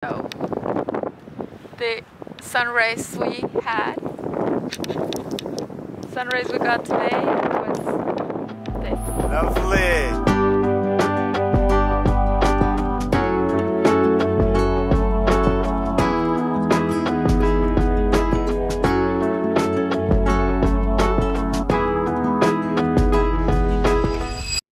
So the sunrise we got today was this. Lovely.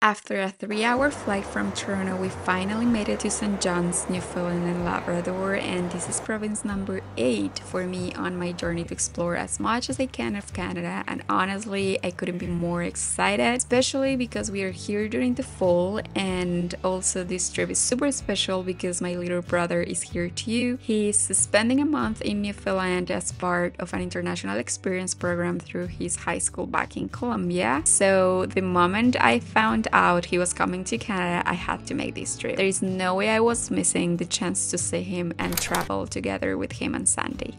After a 3-hour flight from Toronto, we finally made it to St. John's, Newfoundland and Labrador, and this is province number 8 for me on my journey to explore as much as I can of Canada. And honestly, I couldn't be more excited, especially because we are here during the fall, and also this trip is super special because my little brother is here too. He's spending a month in Newfoundland as part of an international experience program through his high school back in Colombia. So the moment I found out he was coming to Canada, I had to make this trip. There is no way I was missing the chance to see him and travel together with him and Sandy.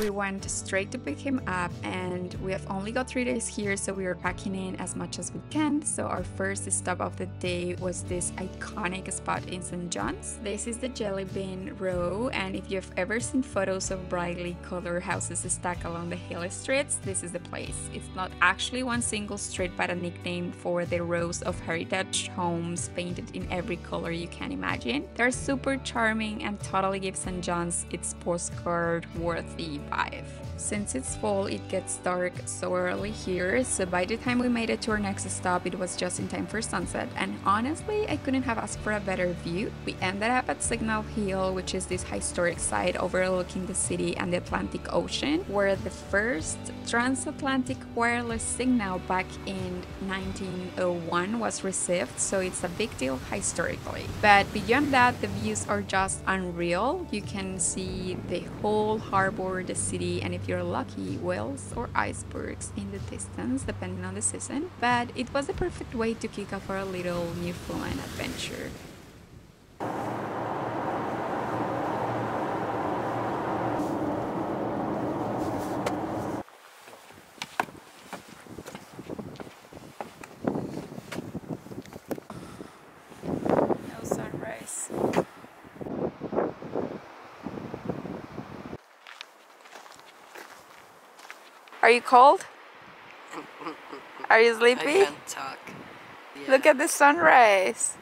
We went straight to pick him up, and we have only got 3 days here, so we are packing in as much as we can. So our first stop of the day was this iconic spot in St. John's. This is the Jelly Bean Row, and if you've ever seen photos of brightly colored houses stacked along the hilly streets, this is the place. It's not actually one single street, but a nickname for the rows of heritage homes painted in every color you can imagine. They're super charming and totally give St. John's its postcard-worthy vibe. Since it's fall, it gets dark so early here, so by the time we made it to our next stop, it was just in time for sunset, and honestly, I couldn't have asked for a better view. We ended up at Signal Hill, which is this historic site overlooking the city and the Atlantic Ocean, where the first transatlantic wireless signal back in 1901 was received, so it's a big deal historically. But beyond that, the views are just unreal. You can see the whole harbor, the city, and if you're lucky, whales or icebergs in the distance depending on the season. But it was the perfect way to kick off our little Newfoundland adventure. No sunrise. Are you cold? Are you sleepy? I can't talk. Yeah. Look at the sunrise.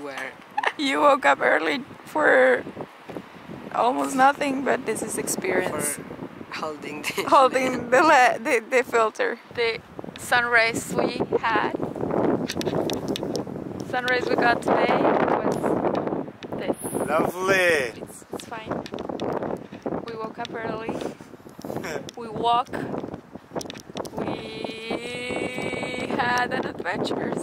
Where? You woke up early for almost nothing, but this is experience. For holding the Holding the filter. The sunrise we got today was this. Lovely. It's fine. We woke up early. We walk. We had an adventure.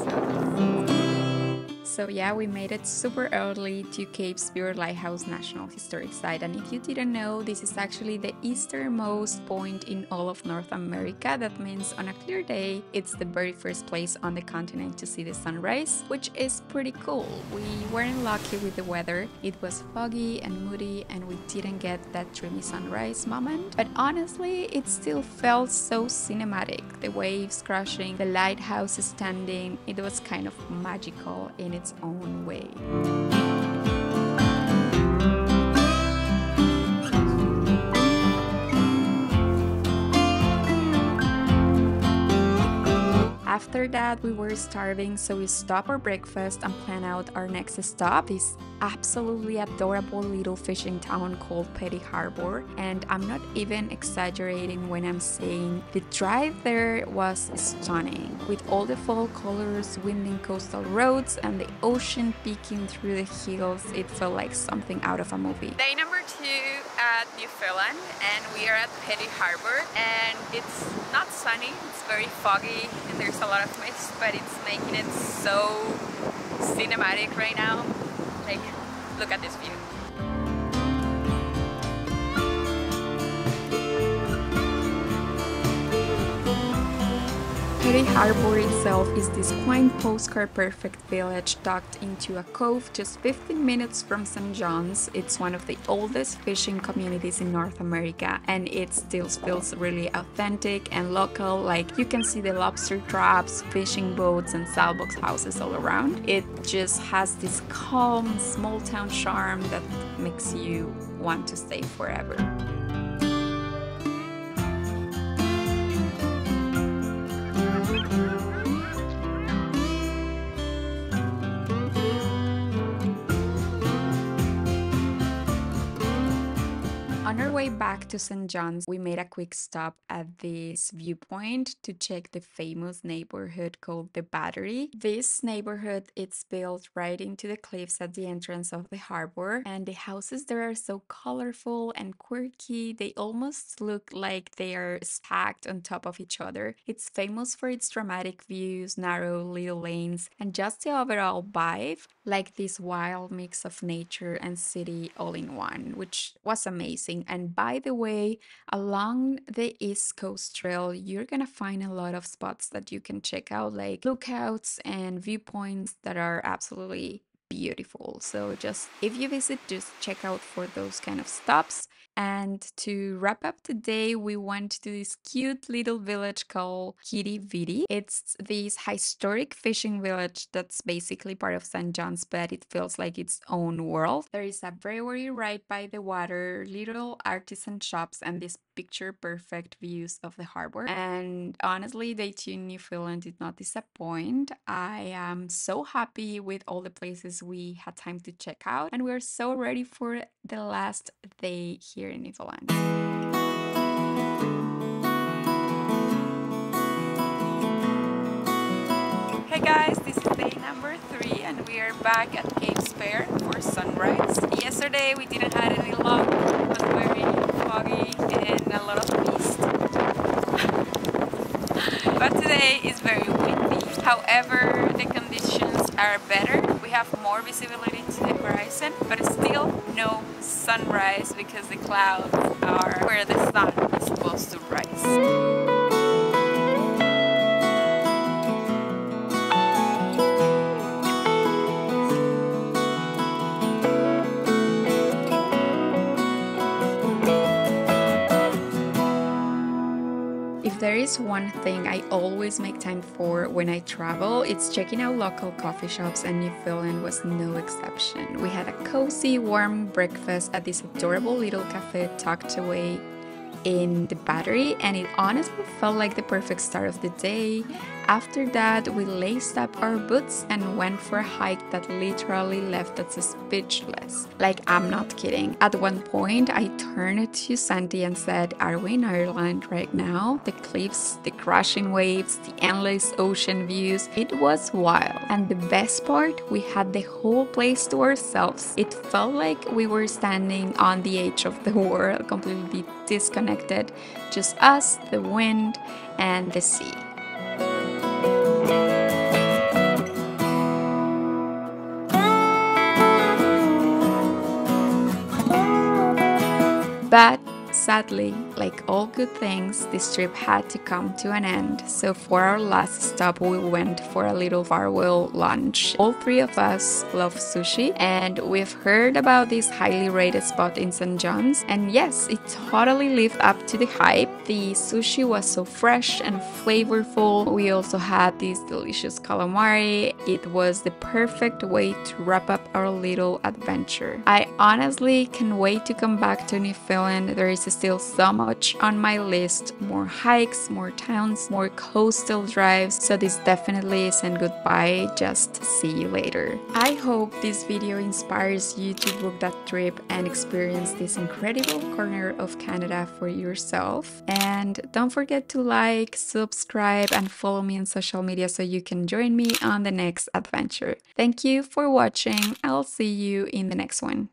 So yeah, we made it super early to Cape Spirit Lighthouse National Historic Site, and if you didn't know, this is actually the easternmost point in all of North America. That means on a clear day, it's the very first place on the continent to see the sunrise, which is pretty cool. We weren't lucky with the weather. It was foggy and moody, and we didn't get that dreamy sunrise moment. But honestly, it still felt so cinematic. The waves crashing, the lighthouse standing, it was kind of magical in its own way. After that, we were starving, so we stopped our breakfast and planned out our next stop, this absolutely adorable little fishing town called Petty Harbor. And I'm not even exaggerating when I'm saying the drive there was stunning, with all the fall colors, winding coastal roads, and the ocean peeking through the hills. It felt like something out of a movie. Day number 2 at Newfoundland, and we are at Petty Harbor, and it's not sunny, it's very foggy, and there's a lot of mist, but it's making it so cinematic right now. Like, look at this view. Petty Petty Harbor itself is this quaint postcard-perfect village tucked into a cove just 15 minutes from St. John's. It's one of the oldest fishing communities in North America, and it still feels really authentic and local. Like, you can see the lobster traps, fishing boats, and sailbox houses all around. It just has this calm, small town charm that makes you want to stay forever. On our way back to St. John's, we made a quick stop at this viewpoint to check the famous neighborhood called the Battery. This neighborhood, it's built right into the cliffs at the entrance of the harbor, and the houses there are so colorful and quirky. They almost look like they are stacked on top of each other. It's famous for its dramatic views, narrow little lanes, and just the overall vibe, like this wild mix of nature and city all in one, which was amazing. And by the way, along the East Coast Trail, you're gonna find a lot of spots that you can check out, like lookouts and viewpoints that are absolutely beautiful. So just if you visit, just check out for those kind of stops. And to wrap up today, we went to this cute little village called Quidi Vidi. It's this historic fishing village that's basically part of St. John's, but it feels like its own world. There is a brewery right by the water, little artisan shops, and these picture-perfect views of the harbor. And honestly, day two in Newfoundland did not disappoint. I am so happy with all the places we had time to check out, and we're so ready for the last day here in Newfoundland. Hey guys, this is day number 3 and we are back at Cape's Fair for sunrise. Yesterday we didn't have any luck, it was very foggy and a lot of mist. But today is very windy. However, the conditions are better. We have more visibility to the horizon, but still no sunrise because the clouds are where the sun is supposed to rise. If there is one thing I always make time for when I travel, it's checking out local coffee shops, and Newfoundland was no exception. We had a cozy, warm breakfast at this adorable little cafe tucked away in the Battery, and it honestly felt like the perfect start of the day. After that, we laced up our boots and went for a hike that literally left us speechless. Like, I'm not kidding. At one point, I turned to Sandy and said, "Are we in Ireland right now?" The cliffs, the crashing waves, the endless ocean views. It was wild. And the best part, we had the whole place to ourselves. It felt like we were standing on the edge of the world, completely disconnected. Just us, the wind, and the sea. But sadly, like all good things, this trip had to come to an end. So for our last stop, we went for a little farewell lunch. All three of us love sushi, and we've heard about this highly rated spot in St. John's. And yes, it totally lived up to the hype. The sushi was so fresh and flavorful. We also had this delicious calamari. It was the perfect way to wrap up our little adventure. I honestly can't wait to come back to Newfoundland. There is still so much on my list. More hikes, more towns, more coastal drives. So this definitely isn't goodbye, just see you later. I hope this video inspires you to book that trip and experience this incredible corner of Canada for yourself. And don't forget to like, subscribe, and follow me on social media so you can join me on the next adventure. Thank you for watching. I'll see you in the next one.